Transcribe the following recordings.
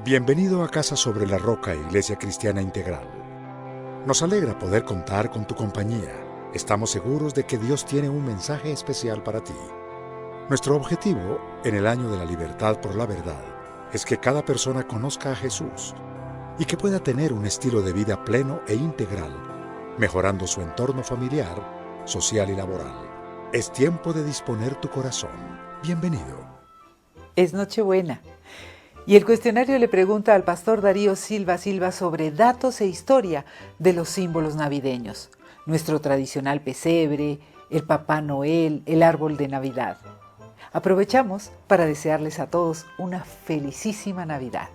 Bienvenido a Casa sobre la Roca, Iglesia Cristiana Integral. Nos alegra poder contar con tu compañía. Estamos seguros de que Dios tiene un mensaje especial para ti. Nuestro objetivo, en el año de la libertad por la verdad, es que cada persona conozca a Jesús y que pueda tener un estilo de vida pleno e integral, mejorando su entorno familiar, social y laboral. Es tiempo de disponer tu corazón. Bienvenido. Es Nochebuena. Y el cuestionario le pregunta al pastor Darío Silva sobre datos e historia de los símbolos navideños. Nuestro tradicional pesebre, el Papá Noel, el árbol de Navidad. Aprovechamos para desearles a todos una felicísima Navidad.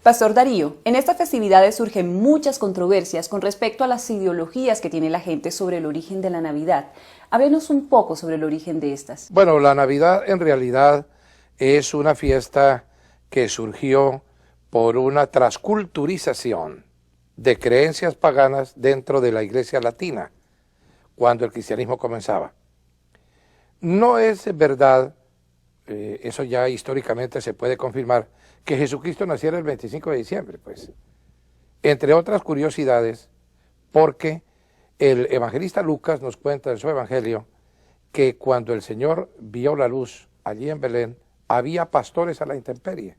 Pastor Darío, en estas festividades surgen muchas controversias con respecto a las ideologías que tiene la gente sobre el origen de la Navidad. Háblenos un poco sobre el origen de estas. Bueno, la Navidad en realidad es una fiesta que surgió por una transculturización de creencias paganas dentro de la Iglesia latina, cuando el cristianismo comenzaba. No es verdad, eso ya históricamente se puede confirmar, que Jesucristo naciera el 25 de diciembre, pues. Entre otras curiosidades, porque el evangelista Lucas nos cuenta en su evangelio que cuando el Señor vio la luz allí en Belén, había pastores a la intemperie.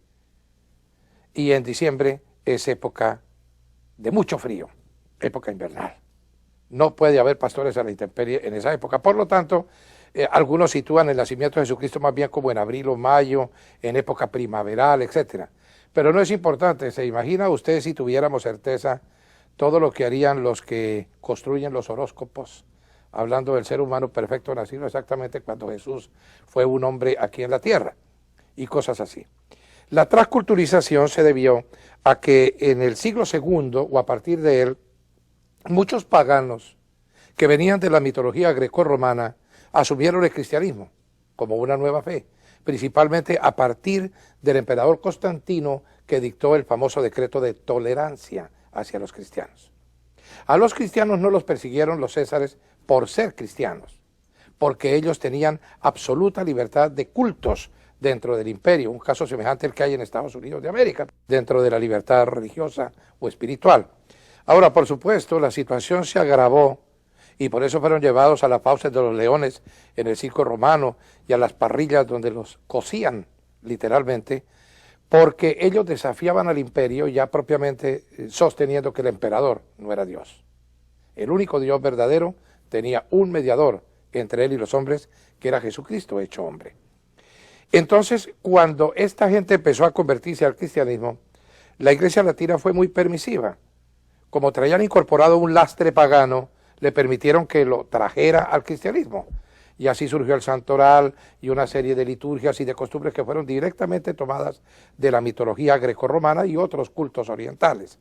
Y en diciembre es época de mucho frío, época invernal. No puede haber pastores a la intemperie en esa época. Por lo tanto, algunos sitúan el nacimiento de Jesucristo más bien como en abril o mayo, en época primaveral, etc. Pero no es importante. ¿Se imagina usted si tuviéramos certeza todo lo que harían los que construyen los horóscopos, hablando del ser humano perfecto nacido exactamente cuando Jesús fue un hombre aquí en la tierra? Y cosas así. La transculturización se debió a que en el siglo II o a partir de él, muchos paganos que venían de la mitología grecorromana asumieron el cristianismo como una nueva fe, principalmente a partir del emperador Constantino, que dictó el famoso decreto de tolerancia hacia los cristianos. A los cristianos no los persiguieron los césares por ser cristianos, porque ellos tenían absoluta libertad de cultos dentro del imperio, un caso semejante al que hay en Estados Unidos de América, dentro de la libertad religiosa o espiritual. Ahora, por supuesto, la situación se agravó y por eso fueron llevados a las fauces de los leones en el circo romano y a las parrillas donde los cocían, literalmente, porque ellos desafiaban al imperio ya propiamente sosteniendo que el emperador no era Dios. El único Dios verdadero tenía un mediador entre él y los hombres, que era Jesucristo hecho hombre. Entonces, cuando esta gente empezó a convertirse al cristianismo, la Iglesia latina fue muy permisiva. Como traían incorporado un lastre pagano, le permitieron que lo trajera al cristianismo. Y así surgió el santoral y una serie de liturgias y de costumbres que fueron directamente tomadas de la mitología grecorromana y otros cultos orientales.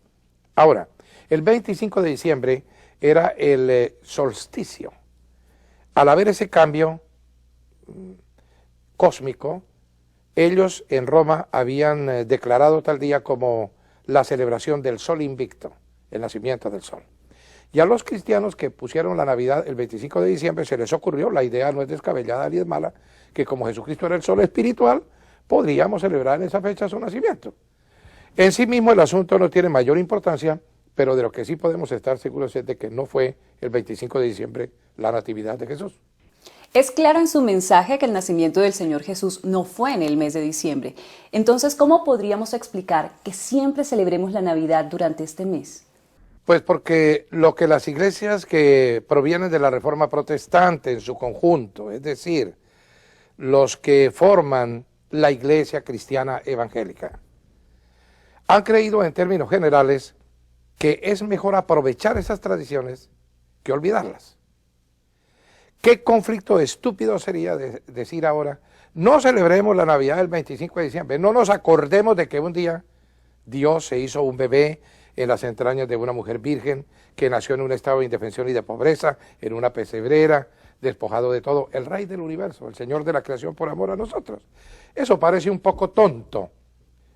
Ahora, el 25 de diciembre era el solsticio. Al haber ese cambio cósmico, ellos en Roma habían declarado tal día como la celebración del sol invicto, el nacimiento del sol. Y a los cristianos que pusieron la Navidad el 25 de diciembre se les ocurrió, la idea no es descabellada ni es mala, que como Jesucristo era el sol espiritual, podríamos celebrar en esa fecha su nacimiento. En sí mismo el asunto no tiene mayor importancia, pero de lo que sí podemos estar seguros es de que no fue el 25 de diciembre la natividad de Jesús. Es claro en su mensaje que el nacimiento del Señor Jesús no fue en el mes de diciembre. Entonces, ¿cómo podríamos explicar que siempre celebremos la Navidad durante este mes? Pues porque lo que las iglesias que provienen de la Reforma Protestante en su conjunto, es decir, los que forman la Iglesia Cristiana Evangélica, han creído en términos generales que es mejor aprovechar esas tradiciones que olvidarlas. ¿Qué conflicto estúpido sería decir ahora, no celebremos la Navidad del 25 de diciembre, no nos acordemos de que un día Dios se hizo un bebé en las entrañas de una mujer virgen que nació en un estado de indefensión y de pobreza, en una pesebrera, despojado de todo, el Rey del universo, el Señor de la creación por amor a nosotros? Eso parece un poco tonto.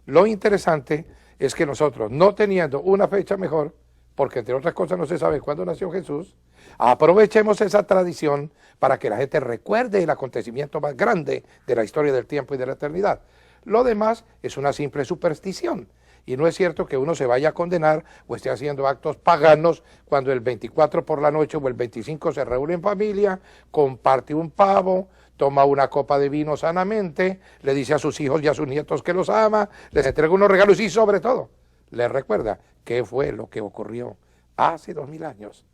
Lo interesante es que nosotros, no teniendo una fecha mejor, porque entre otras cosas no se sabe cuándo nació Jesús, aprovechemos esa tradición para que la gente recuerde el acontecimiento más grande de la historia del tiempo y de la eternidad. Lo demás es una simple superstición. Y no es cierto que uno se vaya a condenar o esté haciendo actos paganos cuando el 24 por la noche o el 25 se reúne en familia, comparte un pavo, toma una copa de vino sanamente, le dice a sus hijos y a sus nietos que los ama, les entrega unos regalos y sobre todo les recuerda qué fue lo que ocurrió hace 2000 años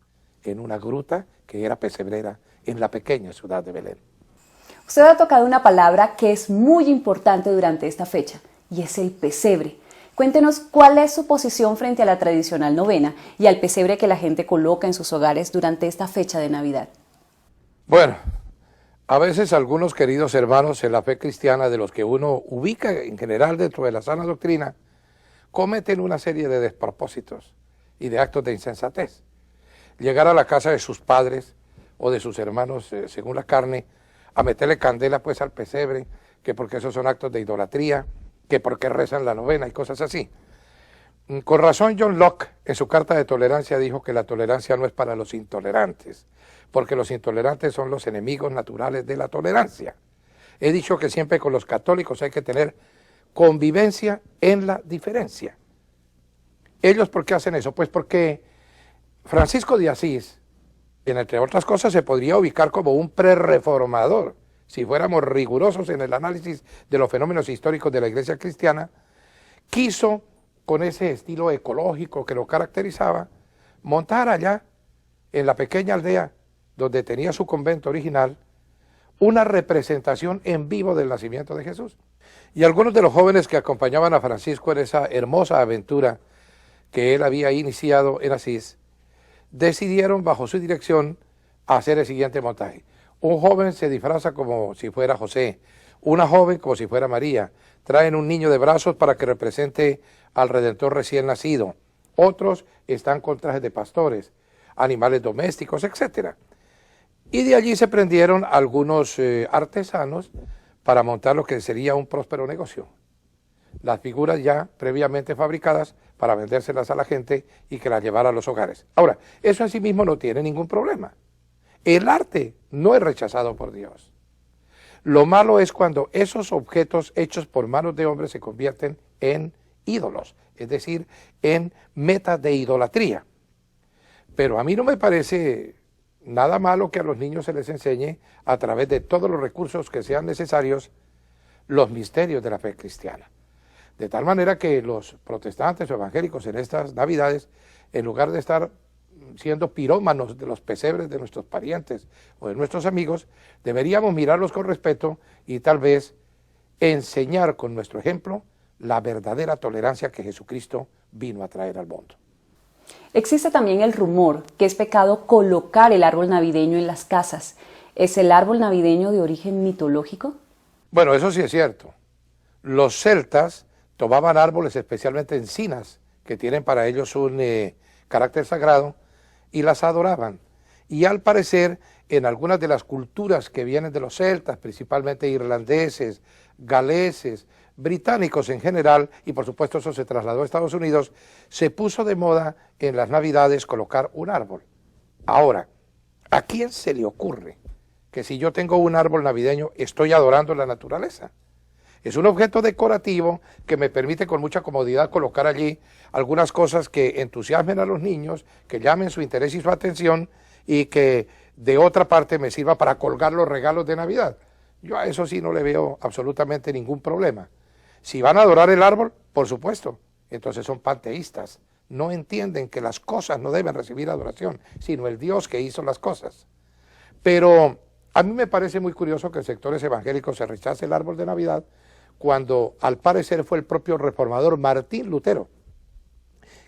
en una gruta que era pesebrera en la pequeña ciudad de Belén. Usted ha tocado una palabra que es muy importante durante esta fecha y es el pesebre. Cuéntenos cuál es su posición frente a la tradicional novena y al pesebre que la gente coloca en sus hogares durante esta fecha de Navidad. Bueno, a veces algunos queridos hermanos en la fe cristiana de los que uno ubica en general dentro de la sana doctrina, cometen una serie de despropósitos y de actos de insensatez. Llegar a la casa de sus padres o de sus hermanos, según la carne, a meterle candela pues al pesebre, que porque esos son actos de idolatría, que porque rezan la novena y cosas así. Con razón John Locke en su carta de tolerancia dijo que la tolerancia no es para los intolerantes, porque los intolerantes son los enemigos naturales de la tolerancia. He dicho que siempre con los católicos hay que tener convivencia en la diferencia. ¿Ellos por qué hacen eso? Pues porque Francisco de Asís, entre otras cosas, se podría ubicar como un prerreformador, si fuéramos rigurosos en el análisis de los fenómenos históricos de la Iglesia cristiana. Quiso, con ese estilo ecológico que lo caracterizaba, montar allá, en la pequeña aldea donde tenía su convento original, una representación en vivo del nacimiento de Jesús. Y algunos de los jóvenes que acompañaban a Francisco en esa hermosa aventura que él había iniciado en Asís, decidieron bajo su dirección hacer el siguiente montaje. Un joven se disfraza como si fuera José, una joven como si fuera María, traen un niño de brazos para que represente al Redentor recién nacido, otros están con trajes de pastores, animales domésticos, etc. Y de allí se prendieron algunos artesanos para montar lo que sería un próspero negocio. Las figuras ya previamente fabricadas para vendérselas a la gente y que las llevara a los hogares. Ahora, eso en sí mismo no tiene ningún problema. El arte no es rechazado por Dios. Lo malo es cuando esos objetos hechos por manos de hombres se convierten en ídolos, es decir, en metas de idolatría. Pero a mí no me parece nada malo que a los niños se les enseñe, a través de todos los recursos que sean necesarios, los misterios de la fe cristiana. De tal manera que los protestantes o evangélicos en estas Navidades, en lugar de estar siendo pirómanos de los pesebres de nuestros parientes o de nuestros amigos, deberíamos mirarlos con respeto y tal vez enseñar con nuestro ejemplo la verdadera tolerancia que Jesucristo vino a traer al mundo. Existe también el rumor que es pecado colocar el árbol navideño en las casas. ¿Es el árbol navideño de origen mitológico? Bueno, eso sí es cierto. Los celtas tomaban árboles, especialmente encinas, que tienen para ellos un carácter sagrado, y las adoraban. Y al parecer, en algunas de las culturas que vienen de los celtas, principalmente irlandeses, galeses, británicos en general, y por supuesto eso se trasladó a Estados Unidos, se puso de moda en las Navidades colocar un árbol. Ahora, ¿a quién se le ocurre que si yo tengo un árbol navideño estoy adorando la naturaleza? Es un objeto decorativo que me permite con mucha comodidad colocar allí algunas cosas que entusiasmen a los niños, que llamen su interés y su atención y que de otra parte me sirva para colgar los regalos de Navidad. Yo a eso sí no le veo absolutamente ningún problema. Si van a adorar el árbol, por supuesto, entonces son panteístas. No entienden que las cosas no deben recibir adoración, sino el Dios que hizo las cosas. Pero a mí me parece muy curioso que en sectores evangélicos se rechace el árbol de Navidad, cuando al parecer fue el propio reformador Martín Lutero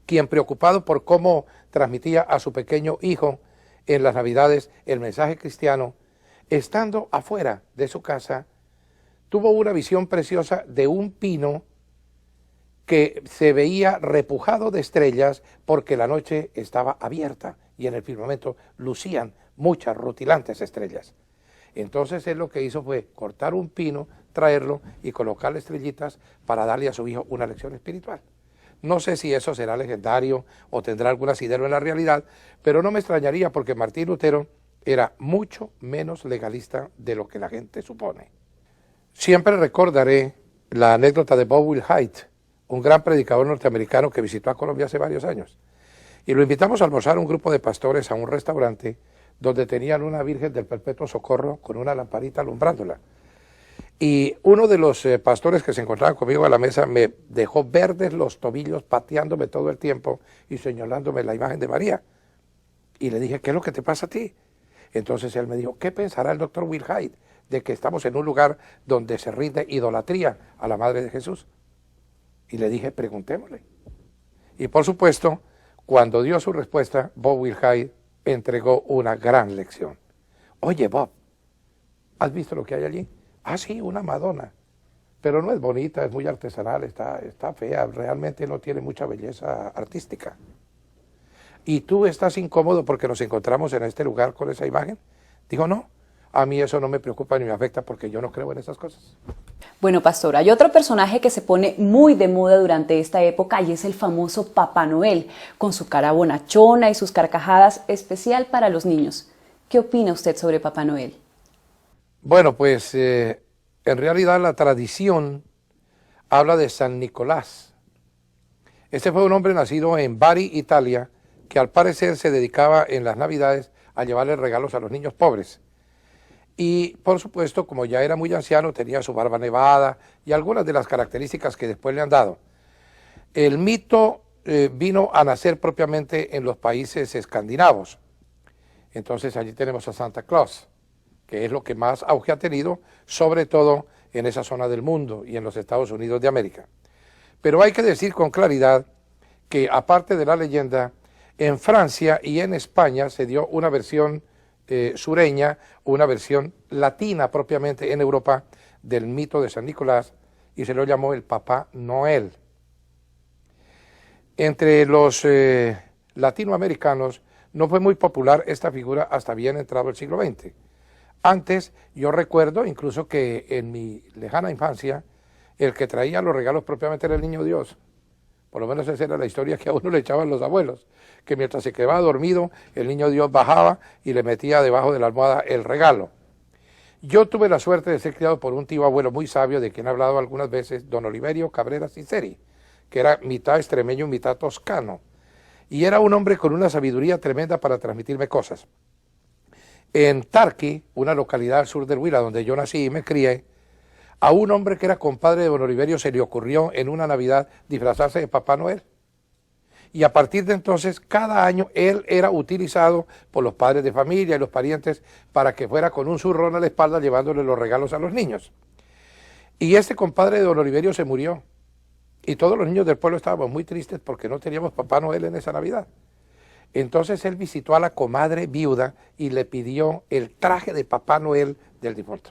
quien, preocupado por cómo transmitía a su pequeño hijo en las Navidades el mensaje cristiano, estando afuera de su casa, tuvo una visión preciosa de un pino que se veía repujado de estrellas porque la noche estaba abierta y en el firmamento lucían muchas rutilantes estrellas. Entonces él lo que hizo fue cortar un pino, traerlo y colocarle estrellitas para darle a su hijo una lección espiritual. No sé si eso será legendario o tendrá algún asidero en la realidad, pero no me extrañaría porque Martín Lutero era mucho menos legalista de lo que la gente supone. Siempre recordaré la anécdota de Bob Wilhite, un gran predicador norteamericano que visitó a Colombia hace varios años. Y lo invitamos a almorzar un grupo de pastores a un restaurante donde tenían una Virgen del Perpetuo Socorro con una lamparita alumbrándola. Y uno de los pastores que se encontraban conmigo a la mesa me dejó verdes los tobillos, pateándome todo el tiempo y señalándome la imagen de María. Y le dije, ¿qué es lo que te pasa a ti? Entonces él me dijo, ¿qué pensará el doctor Wilhite de que estamos en un lugar donde se rinde idolatría a la Madre de Jesús? Y le dije, preguntémosle. Y por supuesto, cuando dio su respuesta, Bob Wilhite entregó una gran lección. Oye, Bob, ¿has visto lo que hay allí? Ah, sí, una Madonna. Pero no es bonita, es muy artesanal, está fea, realmente no tiene mucha belleza artística. ¿Y tú estás incómodo porque nos encontramos en este lugar con esa imagen? Dijo, no, a mí eso no me preocupa ni me afecta porque yo no creo en esas cosas. Bueno, pastor, hay otro personaje que se pone muy de moda durante esta época y es el famoso Papá Noel, con su cara bonachona y sus carcajadas, especial para los niños. ¿Qué opina usted sobre Papá Noel? Bueno, pues en realidad la tradición habla de San Nicolás. Este fue un hombre nacido en Bari, Italia, que al parecer se dedicaba en las Navidades a llevarle regalos a los niños pobres. Y por supuesto, como ya era muy anciano, tenía su barba nevada y algunas de las características que después le han dado. El mito vino a nacer propiamente en los países escandinavos. Entonces allí tenemos a Santa Claus, que es lo que más auge ha tenido, sobre todo en esa zona del mundo y en los Estados Unidos de América. Pero hay que decir con claridad que aparte de la leyenda, en Francia y en España se dio una versión sureña, una versión latina propiamente en Europa del mito de San Nicolás y se lo llamó el Papá Noel. Entre los latinoamericanos no fue muy popular esta figura hasta bien entrado el siglo XX. Antes yo recuerdo incluso que en mi lejana infancia el que traía los regalos propiamente era el niño Dios. Por lo menos esa era la historia que a uno le echaban los abuelos, que mientras se quedaba dormido, el niño Dios bajaba y le metía debajo de la almohada el regalo. Yo tuve la suerte de ser criado por un tío abuelo muy sabio, de quien he hablado algunas veces, don Oliverio Cabrera Ciceri, que era mitad extremeño, mitad toscano. Y era un hombre con una sabiduría tremenda para transmitirme cosas. En Tarqui, una localidad al sur del Huila, donde yo nací y me crié, a un hombre que era compadre de don Oliverio se le ocurrió en una Navidad disfrazarse de Papá Noel. Y a partir de entonces, cada año él era utilizado por los padres de familia y los parientes para que fuera con un zurrón a la espalda llevándole los regalos a los niños. Y este compadre de don Oliverio se murió. Y todos los niños del pueblo estábamos muy tristes porque no teníamos Papá Noel en esa Navidad. Entonces él visitó a la comadre viuda y le pidió el traje de Papá Noel del difunto.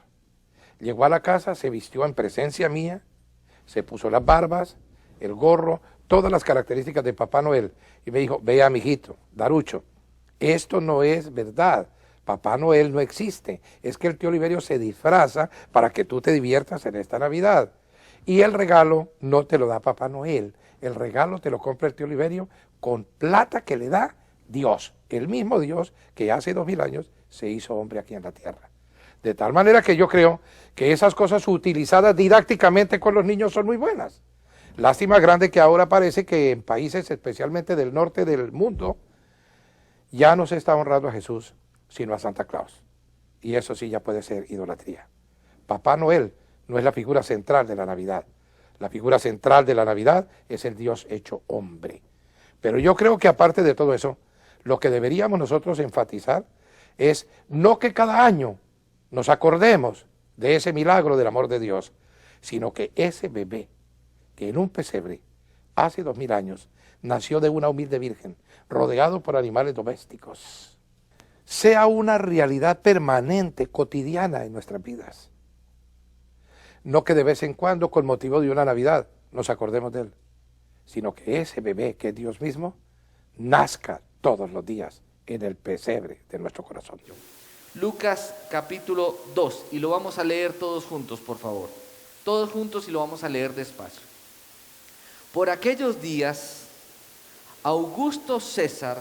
Llegó a la casa, se vistió en presencia mía, se puso las barbas, el gorro, todas las características de Papá Noel. Y me dijo, vea, mijito, Darucho, esto no es verdad. Papá Noel no existe. Es que el tío Oliverio se disfraza para que tú te diviertas en esta Navidad. Y el regalo no te lo da Papá Noel. El regalo te lo compra el tío Oliverio con plata que le da Dios. El mismo Dios que hace 2000 años se hizo hombre aquí en la tierra. De tal manera que yo creo que esas cosas utilizadas didácticamente con los niños son muy buenas. Lástima grande que ahora parece que en países especialmente del norte del mundo ya no se está honrando a Jesús, sino a Santa Claus. Y eso sí ya puede ser idolatría. Papá Noel no es la figura central de la Navidad. La figura central de la Navidad es el Dios hecho hombre. Pero yo creo que aparte de todo eso, lo que deberíamos nosotros enfatizar es no que cada año nos acordemos de ese milagro del amor de Dios, sino que ese bebé que en un pesebre hace 2000 años nació de una humilde virgen, rodeado por animales domésticos, sea una realidad permanente, cotidiana en nuestras vidas. No que de vez en cuando, con motivo de una Navidad, nos acordemos de él, sino que ese bebé, que es Dios mismo, nazca todos los días en el pesebre de nuestro corazón. Lucas capítulo 2, y lo vamos a leer todos juntos, por favor. Todos juntos y lo vamos a leer despacio. Por aquellos días, Augusto César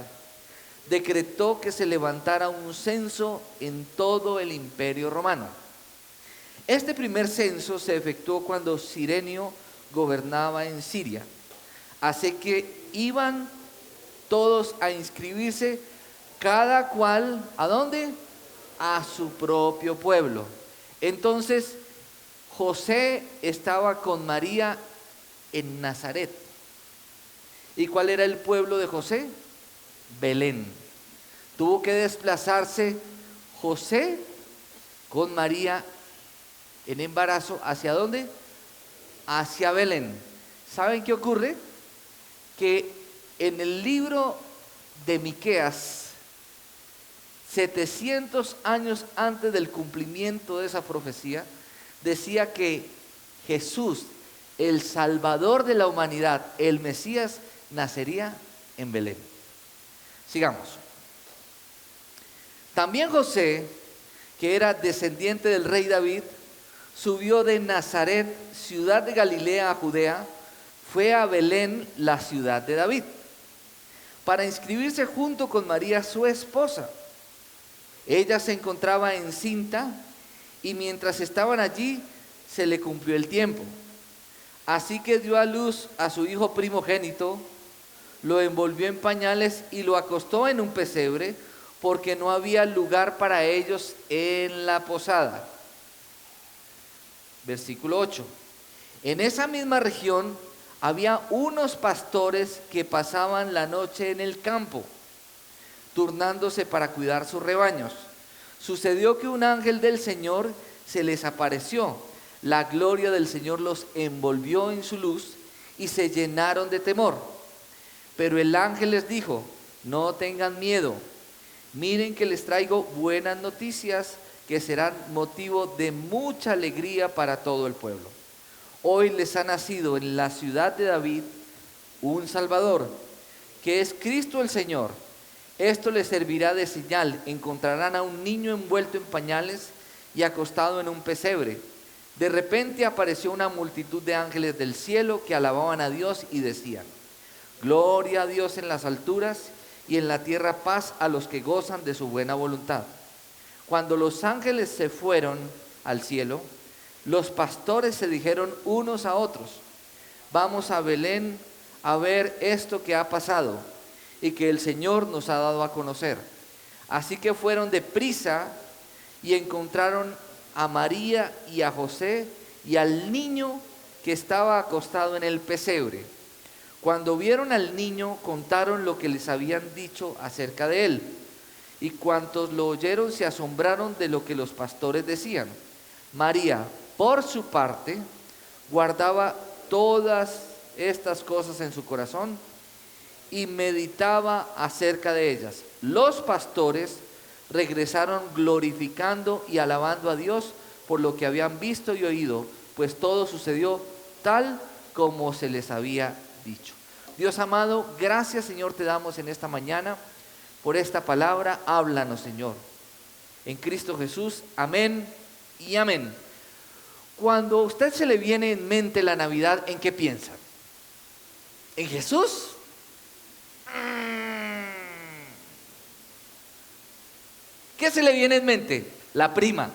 decretó que se levantara un censo en todo el Imperio Romano. Este primer censo se efectuó cuando Cirenio gobernaba en Siria. Así que iban todos a inscribirse, cada cual, ¿a dónde? A su propio pueblo. Entonces, José estaba con María en Nazaret. ¿Y cuál era el pueblo de José? Belén. Tuvo que desplazarse José con María en embarazo. ¿Hacia dónde? Hacia Belén. ¿Saben qué ocurre? Que en el libro de Miqueas, 700 años antes del cumplimiento de esa profecía, decía que Jesús, el Salvador de la humanidad, el Mesías, nacería en Belén. Sigamos. También José, que era descendiente del rey David, subió de Nazaret, ciudad de Galilea, a Judea, fue a Belén, la ciudad de David, para inscribirse junto con María, su esposa. Ella se encontraba encinta y mientras estaban allí se le cumplió el tiempo. Así que dio a luz a su hijo primogénito, lo envolvió en pañales y lo acostó en un pesebre, porque no había lugar para ellos en la posada. Versículo 8. En esa misma región había unos pastores que pasaban la noche en el campo, turnándose para cuidar sus rebaños. Sucedió que un ángel del Señor se les apareció. La gloria del Señor los envolvió en su luz y se llenaron de temor. Pero el ángel les dijo: no tengan miedo. Miren que les traigo buenas noticias que serán motivo de mucha alegría para todo el pueblo. Hoy les ha nacido en la ciudad de David un Salvador, que es Cristo el Señor. Esto les servirá de señal: encontrarán a un niño envuelto en pañales y acostado en un pesebre. De repente apareció una multitud de ángeles del cielo que alababan a Dios y decían: gloria a Dios en las alturas y en la tierra paz a los que gozan de su buena voluntad. Cuando los ángeles se fueron al cielo, los pastores se dijeron unos a otros: vamos a Belén a ver esto que ha pasado y que el Señor nos ha dado a conocer. Así que fueron deprisa y encontraron a María y a José y al niño que estaba acostado en el pesebre. Cuando vieron al niño, contaron lo que les habían dicho acerca de él. Y cuantos lo oyeron se asombraron de lo que los pastores decían. María, por su parte, guardaba todas estas cosas en su corazón y meditaba acerca de ellas. Los pastores regresaron glorificando y alabando a Dios por lo que habían visto y oído, pues todo sucedió tal como se les había dicho. Dios amado, gracias, Señor, te damos en esta mañana por esta palabra. Háblanos, Señor, en Cristo Jesús. Amén y amén. Cuando a usted se le viene en mente la Navidad, ¿en qué piensa? ¿En Jesús? ¿Qué se le viene en mente? La prima,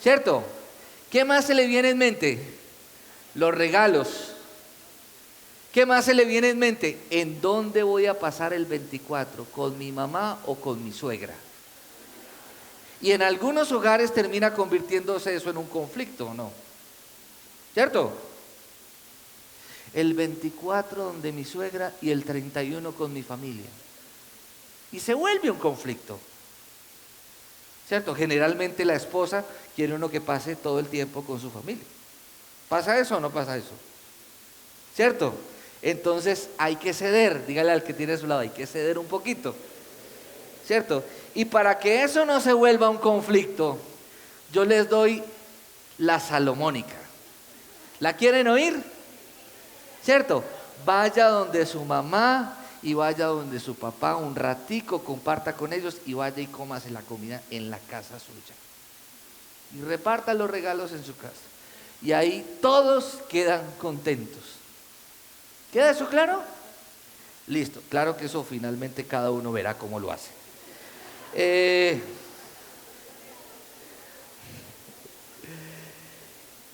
¿cierto? ¿Qué más se le viene en mente? Los regalos. ¿Qué más se le viene en mente? ¿En dónde voy a pasar el 24? ¿Con mi mamá o con mi suegra? Y en algunos hogares termina convirtiéndose eso en un conflicto, ¿no? ¿Cierto? El 24 donde mi suegra y el 31 con mi familia. Y se vuelve un conflicto. ¿Cierto? Generalmente la esposa quiere uno que pase todo el tiempo con su familia. ¿Pasa eso o no pasa eso? ¿Cierto? Entonces hay que ceder. Dígale al que tiene a su lado, hay que ceder un poquito. ¿Cierto? Y para que eso no se vuelva un conflicto, yo les doy la salomónica. ¿La quieren oír? ¿Cierto? Vaya donde su mamá y vaya donde su papá un ratico, comparta con ellos y vaya y cómase la comida en la casa suya. Y reparta los regalos en su casa. Y ahí todos quedan contentos. ¿Queda eso claro? Listo. Claro que eso finalmente cada uno verá cómo lo hace.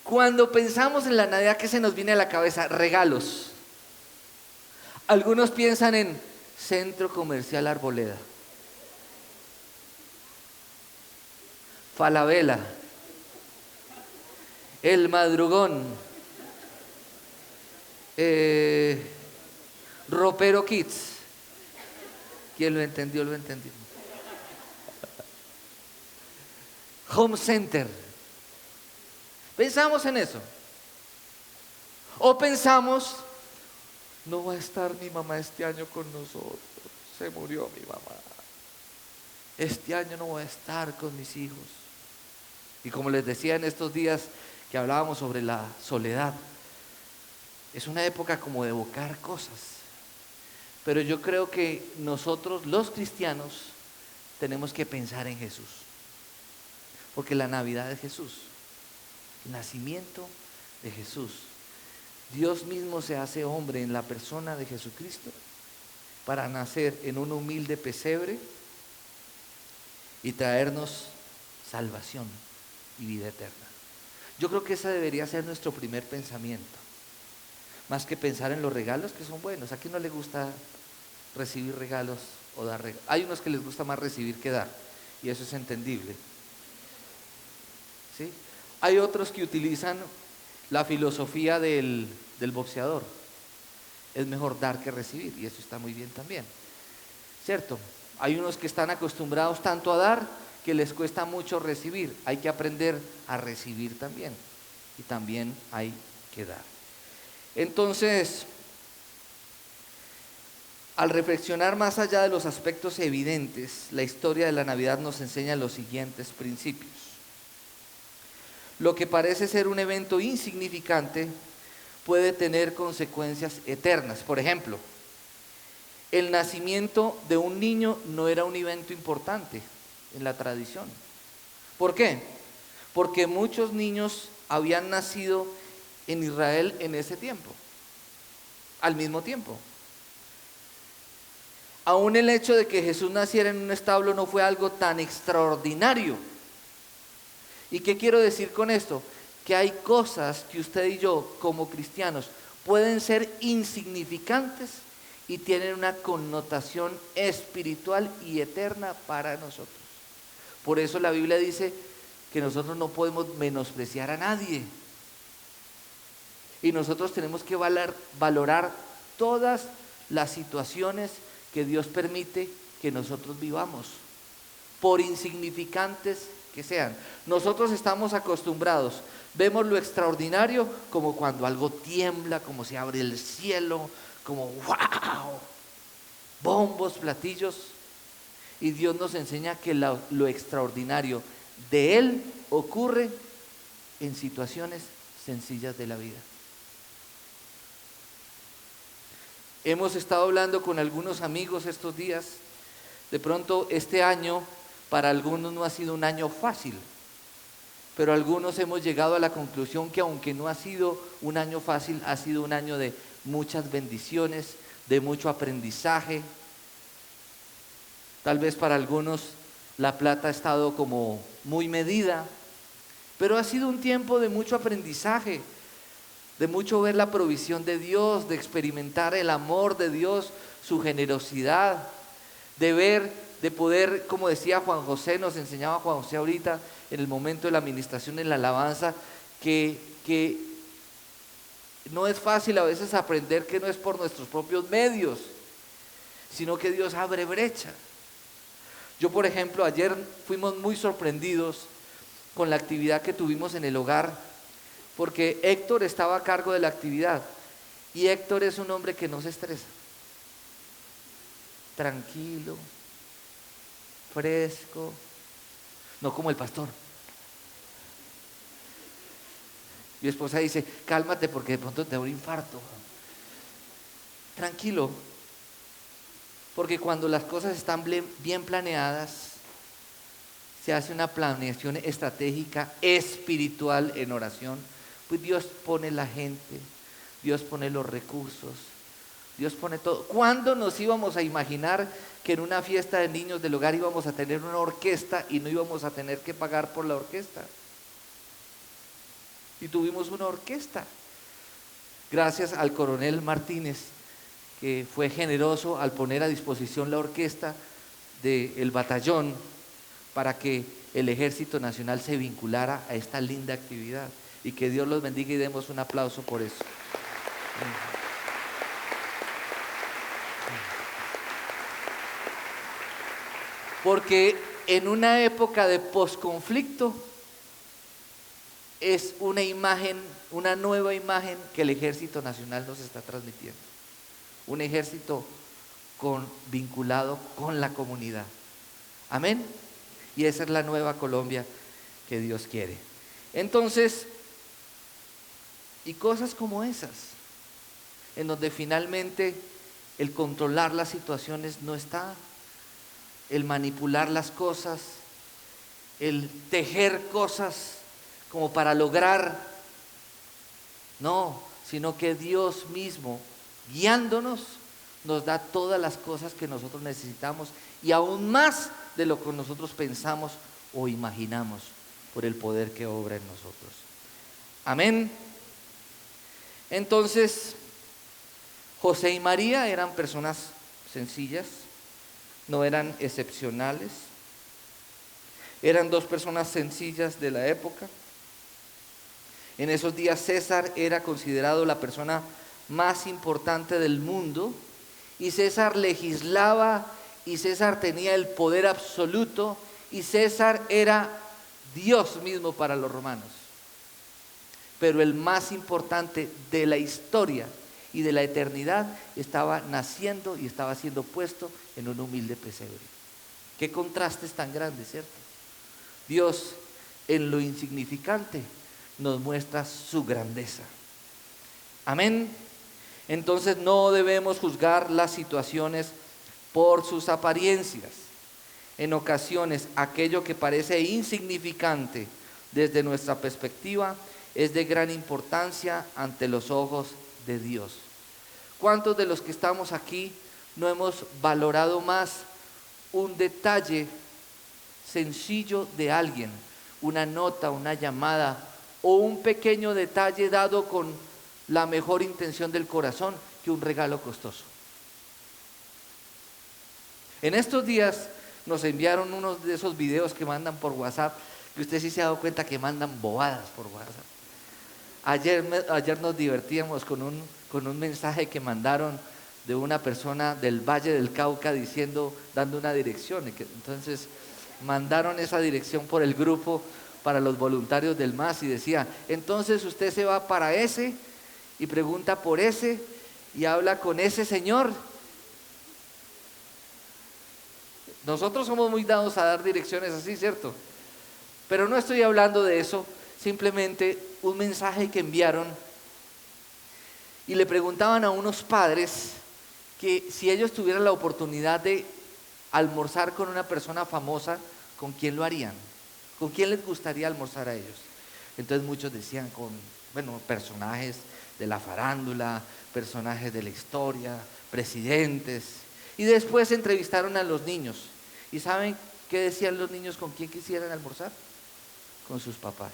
Cuando pensamos en la Navidad, ¿qué se nos viene a la cabeza? Regalos. Algunos piensan en Centro Comercial Arboleda, Falabella, El Madrugón, Ropero Kids. ¿Quién lo entendió? Lo entendió. Home Center. Pensamos en eso. O pensamos, no va a estar mi mamá este año con nosotros. Se murió mi mamá. Este año no voy a estar con mis hijos. Y como les decía en estos días que hablábamos sobre la soledad, es una época como de evocar cosas. Pero yo creo que nosotros, los cristianos, tenemos que pensar en Jesús. Porque la Navidad es Jesús. El nacimiento de Jesús. Dios mismo se hace hombre en la persona de Jesucristo para nacer en un humilde pesebre y traernos salvación y vida eterna. Yo creo que ese debería ser nuestro primer pensamiento. Más que pensar en los regalos, que son buenos. ¿A quién no le gusta recibir regalos o dar regalos? Hay unos que les gusta más recibir que dar, y eso es entendible. ¿Sí? Hay otros que utilizan la filosofía del boxeador. Es mejor dar que recibir, y eso está muy bien también. ¿Cierto? Hay unos que están acostumbrados tanto a dar que les cuesta mucho recibir. Hay que aprender a recibir también, y también hay que dar. Entonces, al reflexionar más allá de los aspectos evidentes, la historia de la Navidad nos enseña los siguientes principios. Lo que parece ser un evento insignificante puede tener consecuencias eternas. Por ejemplo, el nacimiento de un niño no era un evento importante en la tradición. ¿Por qué? Porque muchos niños habían nacido en Israel en ese tiempo, al mismo tiempo. Aún el hecho de que Jesús naciera en un establo no fue algo tan extraordinario. ¿Y qué quiero decir con esto? Que hay cosas que usted y yo, como cristianos, pueden ser insignificantes y tienen una connotación espiritual y eterna para nosotros. Por eso la Biblia dice que nosotros no podemos menospreciar a nadie. Y nosotros tenemos que valorar todas las situaciones que Dios permite que nosotros vivamos, por insignificantes que sean. Nosotros estamos acostumbrados, vemos lo extraordinario como cuando algo tiembla, como se abre el cielo, como wow, bombos, platillos. Y Dios nos enseña que lo extraordinario de Él ocurre en situaciones sencillas de la vida. Hemos estado hablando con algunos amigos estos días. De pronto este año para algunos no ha sido un año fácil, pero algunos hemos llegado a la conclusión que aunque no ha sido un año fácil, ha sido un año de muchas bendiciones, de mucho aprendizaje. Tal vez para algunos la plata ha estado como muy medida, pero ha sido un tiempo de mucho aprendizaje, de mucho ver la provisión de Dios, de experimentar el amor de Dios, su generosidad, de ver, de poder, como decía Juan José, nos enseñaba Juan José ahorita en el momento de la administración en la alabanza, que no es fácil a veces aprender que no es por nuestros propios medios, sino que Dios abre brecha. Yo, por ejemplo, ayer fuimos muy sorprendidos con la actividad que tuvimos en el hogar, porque Héctor estaba a cargo de la actividad, y Héctor es un hombre que no se estresa, tranquilo, fresco, no como el pastor. Mi esposa dice, cálmate porque de pronto te da un infarto. Tranquilo, porque cuando las cosas están bien planeadas, se hace una planeación estratégica, espiritual en oración, pues Dios pone la gente, Dios pone los recursos, Dios pone todo. ¿Cuándo nos íbamos a imaginar que en una fiesta de niños del hogar íbamos a tener una orquesta y no íbamos a tener que pagar por la orquesta? y tuvimos una orquesta. Gracias al coronel Martínez, que fue generoso al poner a disposición la orquesta del batallón para que el Ejército Nacional se vinculara a esta linda actividad. Y que Dios los bendiga y demos un aplauso por eso. Porque en una época de posconflicto es una imagen, una nueva imagen que el Ejército Nacional nos está transmitiendo. Un ejército vinculado con la comunidad. Amén. Y esa es la nueva Colombia que Dios quiere. Entonces, y cosas como esas, en donde finalmente el controlar las situaciones no está, el manipular las cosas, el tejer cosas como para lograr, no, sino que Dios mismo, guiándonos, nos da todas las cosas que nosotros necesitamos y aún más de lo que nosotros pensamos o imaginamos por el poder que obra en nosotros. Amén. Entonces, José y María eran personas sencillas, no eran excepcionales, eran dos personas sencillas de la época. En esos días César era considerado la persona más importante del mundo y César legislaba y César tenía el poder absoluto y César era Dios mismo para los romanos. Pero el más importante de la historia y de la eternidad estaba naciendo y estaba siendo puesto en un humilde pesebre. Qué contrastes tan grandes, ¿cierto? Dios en lo insignificante nos muestra su grandeza. Amén. Entonces no debemos juzgar las situaciones por sus apariencias. En ocasiones aquello que parece insignificante desde nuestra perspectiva es de gran importancia ante los ojos de Dios. ¿Cuántos de los que estamos aquí no hemos valorado más un detalle sencillo de alguien, una nota, una llamada o un pequeño detalle dado con la mejor intención del corazón que un regalo costoso? En estos días nos enviaron unos de esos videos que mandan por WhatsApp, que usted sí se ha dado cuenta que mandan bobadas por WhatsApp. Ayer nos divertíamos con un mensaje que mandaron de una persona del Valle del Cauca dando una dirección. Entonces mandaron esa dirección por el grupo para los voluntarios del MAS y decía, entonces usted se va para ese y pregunta por ese y habla con ese señor. Nosotros somos muy dados a dar direcciones así, ¿cierto? Pero no estoy hablando de eso, simplemente un mensaje que enviaron y le preguntaban a unos padres que si ellos tuvieran la oportunidad de almorzar con una persona famosa, ¿con quién lo harían? ¿Con quién les gustaría almorzar a ellos? Entonces muchos decían personajes de la farándula, personajes de la historia, presidentes. Y después entrevistaron a los niños. ¿Y saben qué decían los niños con quién quisieran almorzar? Con sus papás.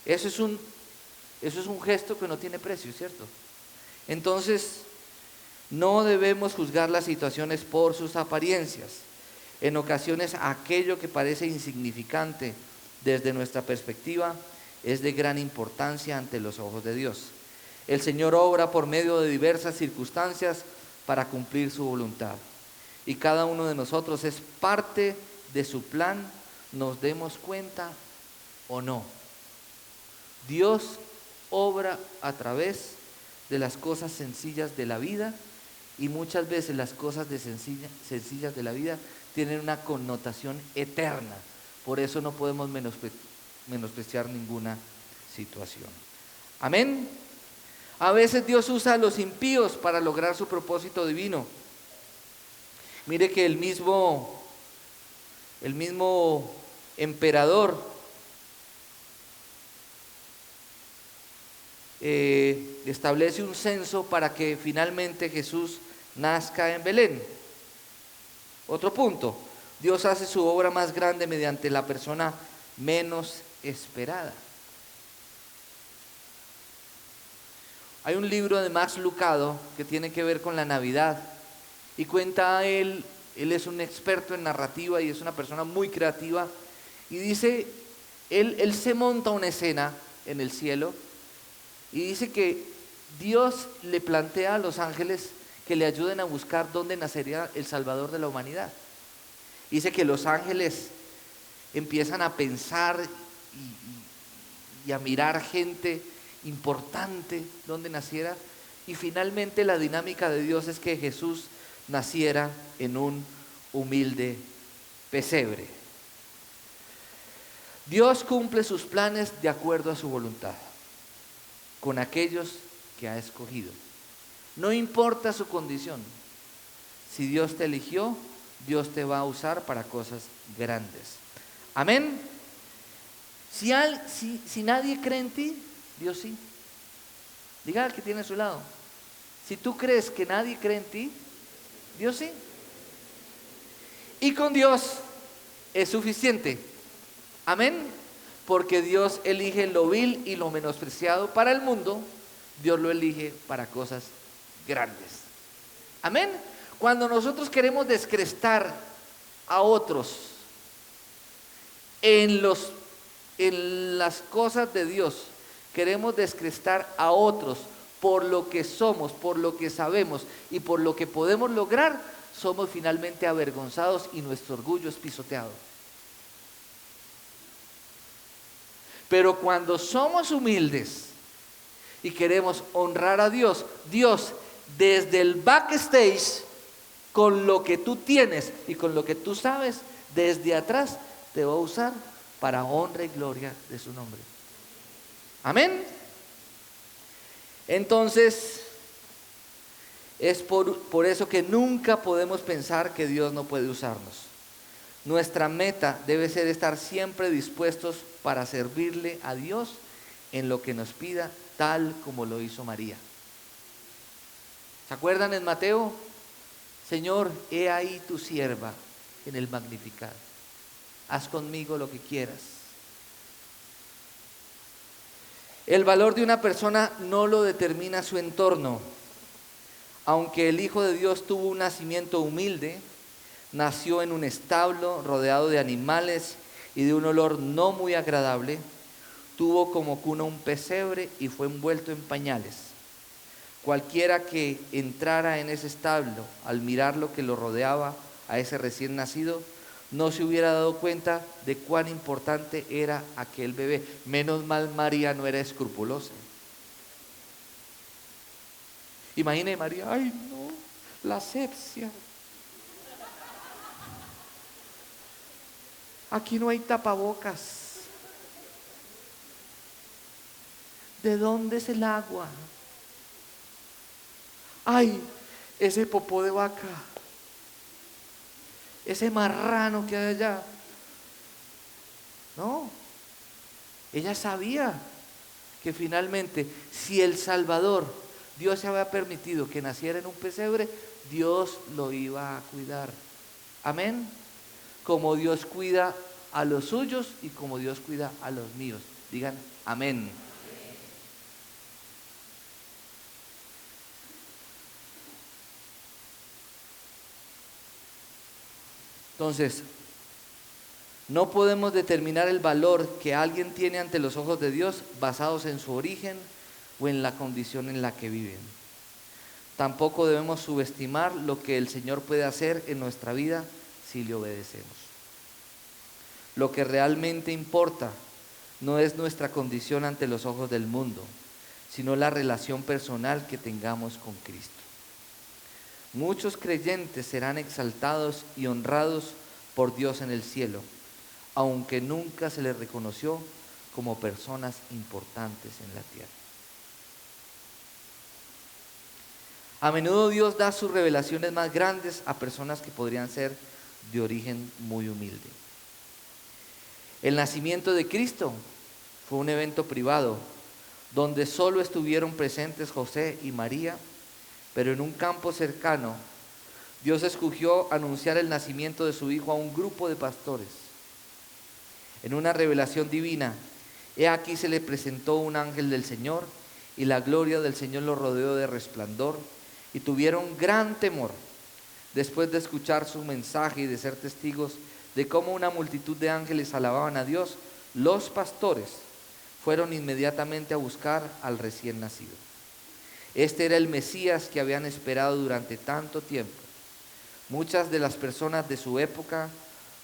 Eso es un gesto que no tiene precio, ¿cierto? Entonces, no debemos juzgar las situaciones por sus apariencias. En ocasiones, aquello que parece insignificante desde nuestra perspectiva es de gran importancia ante los ojos de Dios. El Señor obra por medio de diversas circunstancias para cumplir su voluntad. Y cada uno de nosotros es parte de su plan, nos demos cuenta o no. Dios obra a través de las cosas sencillas de la vida y muchas veces las cosas sencillas de la vida tienen una connotación eterna. Por eso no podemos menospreciar ninguna situación. Amén. A veces Dios usa a los impíos para lograr su propósito divino. Mire que el mismo emperador establece un censo para que finalmente Jesús nazca en Belén. Otro punto, Dios hace su obra más grande mediante la persona menos esperada. Hay un libro de Max Lucado que tiene que ver con la Navidad y cuenta él es un experto en narrativa y es una persona muy creativa y dice, él se monta una escena en el cielo y dice que Dios le plantea a los ángeles que le ayuden a buscar dónde nacería el Salvador de la humanidad. Dice que los ángeles empiezan a pensar y a mirar gente importante donde naciera, y finalmente la dinámica de Dios es que Jesús naciera en un humilde pesebre. Dios cumple sus planes de acuerdo a su voluntad, con aquellos que ha escogido. No importa su condición, si Dios te eligió, Dios te va a usar para cosas grandes. Amén. Si nadie cree en ti, Dios sí. Diga al que tiene a su lado, si tú crees que nadie cree en ti, Dios sí. Y con Dios es suficiente. Amén. Porque Dios elige lo vil y lo menospreciado para el mundo, Dios lo elige para cosas grandes. Amén. Cuando nosotros queremos descrestar a otros en las cosas de Dios, queremos descrestar a otros por lo que somos, por lo que sabemos y por lo que podemos lograr, somos finalmente avergonzados y nuestro orgullo es pisoteado. Pero cuando somos humildes y queremos honrar a Dios, Dios desde el backstage, con lo que tú tienes y con lo que tú sabes, desde atrás te va a usar para honra y gloria de su nombre. Amén. Entonces, es por eso que nunca podemos pensar que Dios no puede usarnos. Nuestra meta debe ser estar siempre dispuestos para servirle a Dios en lo que nos pida, tal como lo hizo María. ¿Se acuerdan en Mateo? Señor, he ahí tu sierva en el Magnificat. Haz conmigo lo que quieras. El valor de una persona no lo determina su entorno. Aunque el Hijo de Dios tuvo un nacimiento humilde, nació en un establo rodeado de animales y de un olor no muy agradable, tuvo como cuna un pesebre y fue envuelto en pañales. Cualquiera que entrara en ese establo, al mirar lo que lo rodeaba a ese recién nacido, no se hubiera dado cuenta de cuán importante era aquel bebé. Menos mal María no era escrupulosa. Imagine María, ay no, la asepsia. Aquí no hay tapabocas. ¿De dónde es el agua? Ay, ese popó de vaca, ese marrano que hay allá. No, ella sabía que finalmente, si el Salvador, Dios se había permitido que naciera en un pesebre, Dios lo iba a cuidar. Amén. Como Dios cuida a los suyos y como Dios cuida a los míos. Digan amén. Entonces, no podemos determinar el valor que alguien tiene ante los ojos de Dios basados en su origen o en la condición en la que viven. Tampoco debemos subestimar lo que el Señor puede hacer en nuestra vida si le obedecemos. Lo que realmente importa no es nuestra condición ante los ojos del mundo, sino la relación personal que tengamos con Cristo. Muchos creyentes serán exaltados y honrados por Dios en el cielo, aunque nunca se les reconoció como personas importantes en la tierra. A menudo Dios da sus revelaciones más grandes a personas que podrían ser de origen muy humilde. El nacimiento de Cristo fue un evento privado, donde solo estuvieron presentes José y María, pero en un campo cercano, Dios escogió anunciar el nacimiento de su Hijo a un grupo de pastores. En una revelación divina, he aquí se le presentó un ángel del Señor, y la gloria del Señor los rodeó de resplandor, y tuvieron gran temor. Después de escuchar su mensaje y de ser testigos de cómo una multitud de ángeles alababan a Dios, los pastores fueron inmediatamente a buscar al recién nacido. Este era el Mesías que habían esperado durante tanto tiempo. Muchas de las personas de su época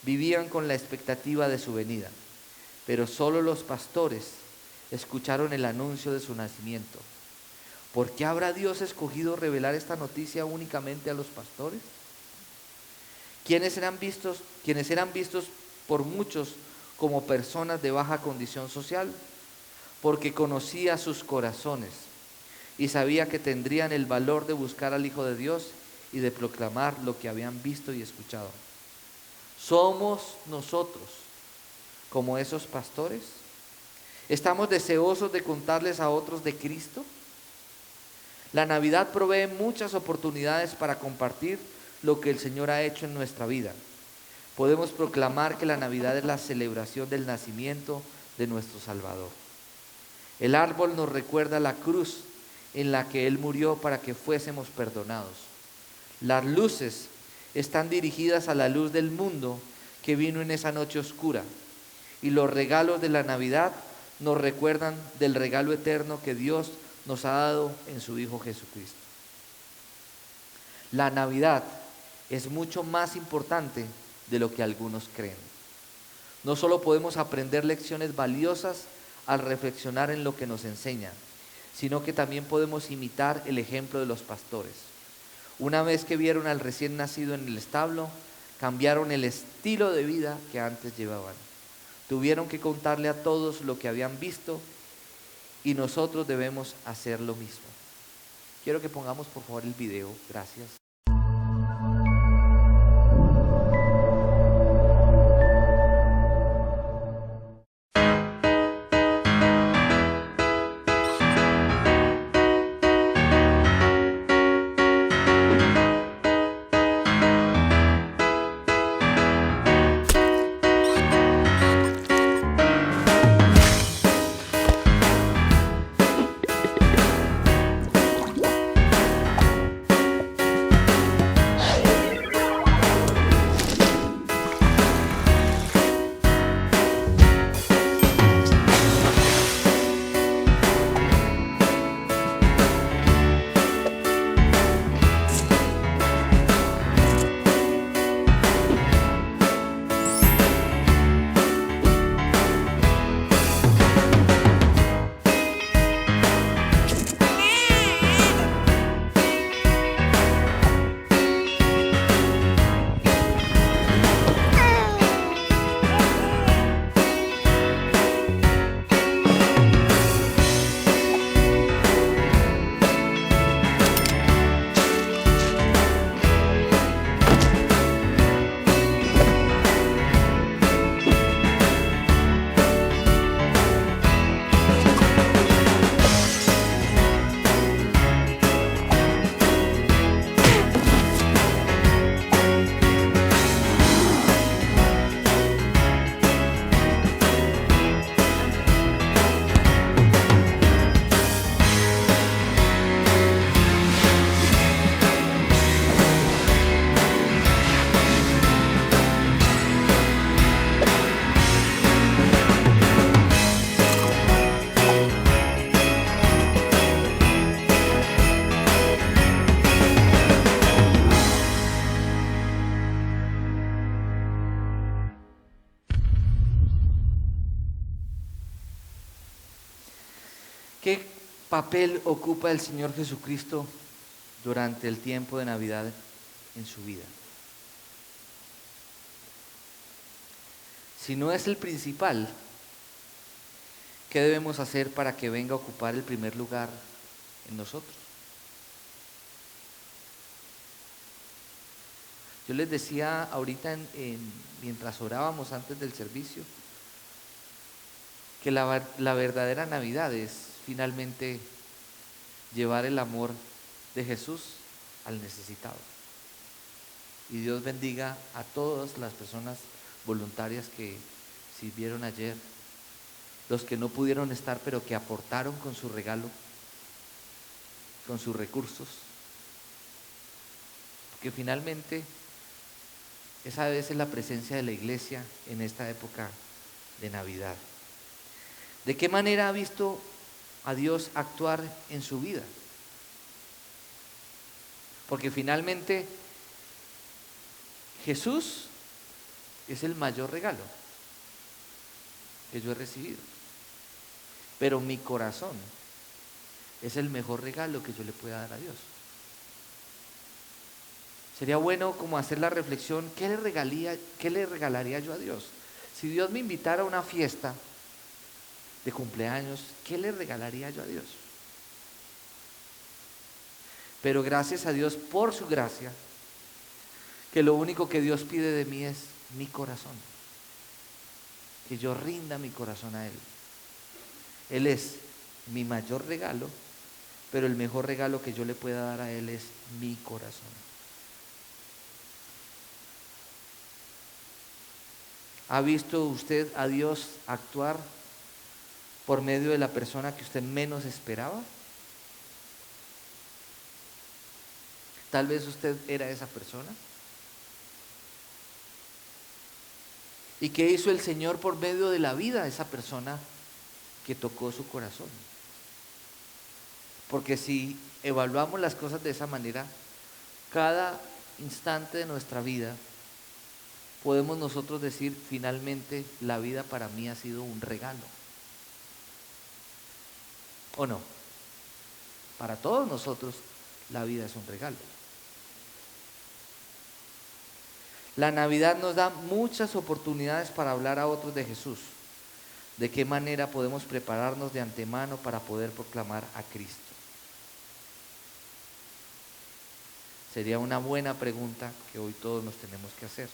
vivían con la expectativa de su venida, pero solo los pastores escucharon el anuncio de su nacimiento. ¿Por qué habrá Dios escogido revelar esta noticia únicamente a los pastores? Quienes eran vistos por muchos como personas de baja condición social, porque conocía sus corazones y sabía que tendrían el valor de buscar al Hijo de Dios y de proclamar lo que habían visto y escuchado. ¿Somos nosotros como esos pastores? ¿Estamos deseosos de contarles a otros de Cristo? La Navidad provee muchas oportunidades para compartir lo que el Señor ha hecho en nuestra vida. Podemos proclamar que la Navidad es la celebración del nacimiento de nuestro Salvador. El árbol nos recuerda la cruz en la que Él murió para que fuésemos perdonados. Las luces están dirigidas a la luz del mundo que vino en esa noche oscura. Y los regalos de la Navidad nos recuerdan del regalo eterno que Dios nos ha dado en su Hijo Jesucristo. La Navidad es mucho más importante de lo que algunos creen. No solo podemos aprender lecciones valiosas al reflexionar en lo que nos enseña, sino que también podemos imitar el ejemplo de los pastores. Una vez que vieron al recién nacido en el establo, cambiaron el estilo de vida que antes llevaban. Tuvieron que contarle a todos lo que habían visto, y nosotros debemos hacer lo mismo. Quiero que pongamos por favor el video. Gracias. ¿Qué papel ocupa el Señor Jesucristo durante el tiempo de Navidad en su vida? Si no es el principal, ¿qué debemos hacer para que venga a ocupar el primer lugar en nosotros? Yo les decía ahorita mientras orábamos antes del servicio, que la verdadera Navidad es finalmente llevar el amor de Jesús al necesitado. Y Dios bendiga a todas las personas voluntarias que sirvieron ayer, los que no pudieron estar pero que aportaron con su regalo, con sus recursos, porque finalmente esa a veces es la presencia de la iglesia en esta época de Navidad. ¿De qué manera ha visto a Dios actuar en su vida? Porque finalmente Jesús es el mayor regalo que yo he recibido, pero mi corazón es el mejor regalo que yo le pueda dar a Dios. Sería bueno como hacer la reflexión, ¿qué le regalaría yo a Dios? Si Dios me invitara a una fiesta de cumpleaños, ¿qué le regalaría yo a Dios? Pero gracias a Dios por su gracia, que lo único que Dios pide de mí es mi corazón, que yo rinda mi corazón a Él. Él es mi mayor regalo, pero el mejor regalo que yo le pueda dar a Él es mi corazón. ¿Ha visto usted a Dios actuar por medio de la persona que usted menos esperaba? Tal vez usted era esa persona. ¿Y qué hizo el Señor por medio de la vida de esa persona que tocó su corazón? Porque si evaluamos las cosas de esa manera, cada instante de nuestra vida podemos nosotros decir, finalmente la vida para mí ha sido un regalo. ¿O no? Para todos nosotros la vida es un regalo. La Navidad nos da muchas oportunidades para hablar a otros de Jesús. ¿De qué manera podemos prepararnos de antemano para poder proclamar a Cristo? Sería una buena pregunta que hoy todos nos tenemos que hacer.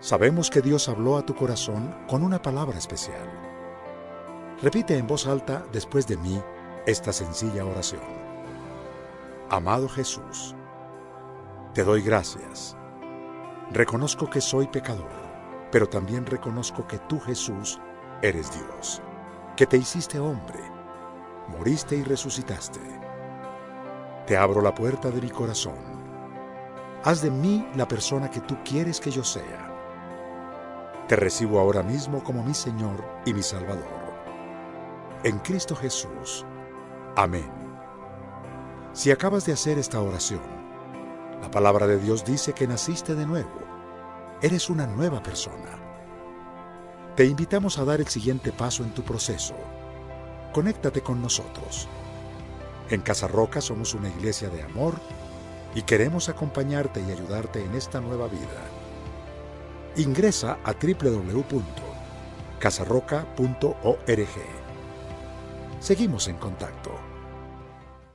Sabemos que Dios habló a tu corazón con una palabra especial. Repite en voz alta después de mí esta sencilla oración. Amado Jesús, te doy gracias. Reconozco que soy pecador, pero también reconozco que tú, Jesús, eres Dios, que te hiciste hombre, moriste y resucitaste. Te abro la puerta de mi corazón. Haz de mí la persona que tú quieres que yo sea. Te recibo ahora mismo como mi Señor y mi Salvador. En Cristo Jesús. Amén. Si acabas de hacer esta oración, la palabra de Dios dice que naciste de nuevo. eres una nueva persona. Te invitamos a dar el siguiente paso en tu proceso. Conéctate con nosotros. En Casa Roca somos una iglesia de amor y queremos acompañarte y ayudarte en esta nueva vida. Ingresa a www.casarroca.org. Seguimos en contacto.